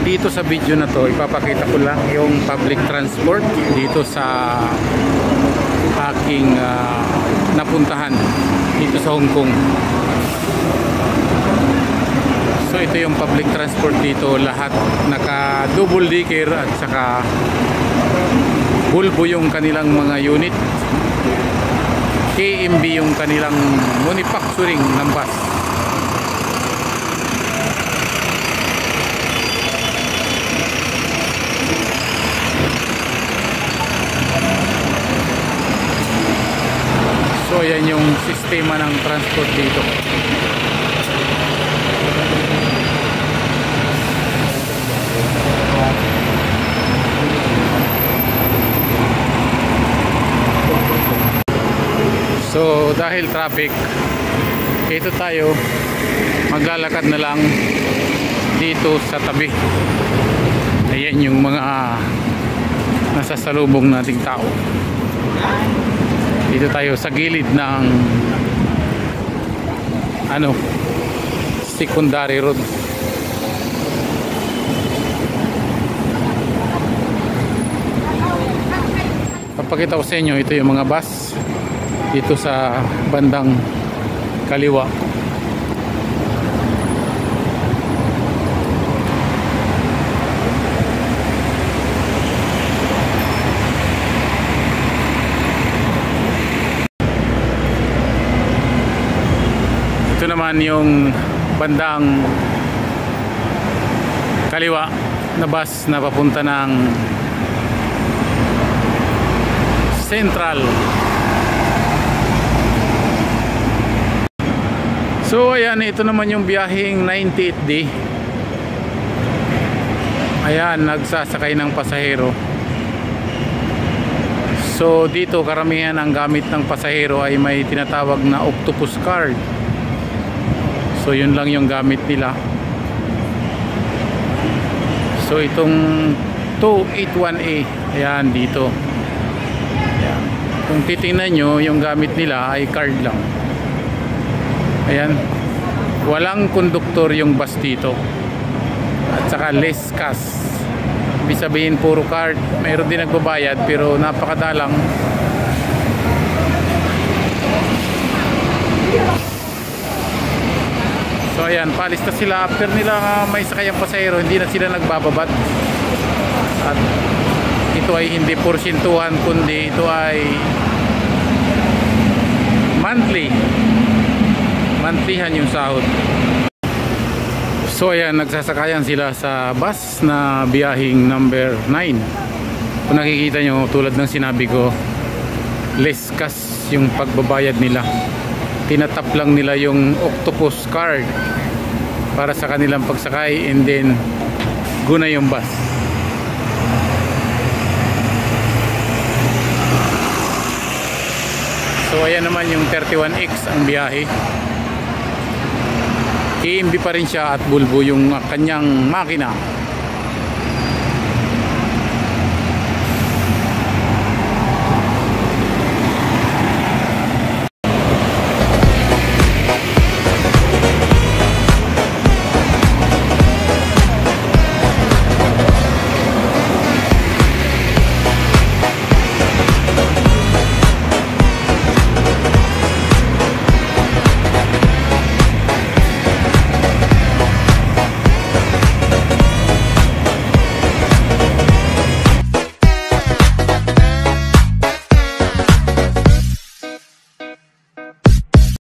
dito sa video na to, ipapakita ko lang yung public transport dito sa aking napuntahan dito sa Hong Kong. So ito yung public transport dito, lahat naka double decker at saka Volvo yung kanilang mga unit, KMB yung kanilang manufacturing ng bus. So yan yung sistema ng transport dito. So dahil traffic, ito tayo maglalakad na lang dito sa tabi. Ayan yung mga nasasalubong nating tao. Dito tayo sa gilid ng secondary road. Papakita ko sa inyo, ito yung mga bus dito sa bandang kaliwa. Ito naman yung bandang kaliwa na bus na papunta ng Central. So ayan, ito naman yung biyaheng 98D. Ayan, nagsasakay ng pasahero. So dito karamihan ang gamit ng pasahero ay may tinatawag na octopus card. So yun lang yung gamit nila. So itong 281A, ayan dito. Ayan. Kung titingnan nyo, yung gamit nila ay card lang. Ayan, walang konduktor yung bus dito. At saka less cash. Ibig sabihin puro card. Mayroon din nagbabayad pero napakadalang. So ayan, palis na sila. After nila may sakayang pasahero, hindi na sila nagbababad. At ito ay hindi porsyentuhan, kundi ito ay monthlyhan yung sahod. So ayan, nagsasakayan sila sa bus na biyahing number 9. Kung nakikita nyo, tulad ng sinabi ko, less cash yung pagbabayad nila. Tinatap lang nila yung octopus card para sa kanilang pagsakay, and then guna yung bus. So ayan naman yung 31X ang biyahe. KMB pa rin siya at Volvo yung kanyang makina.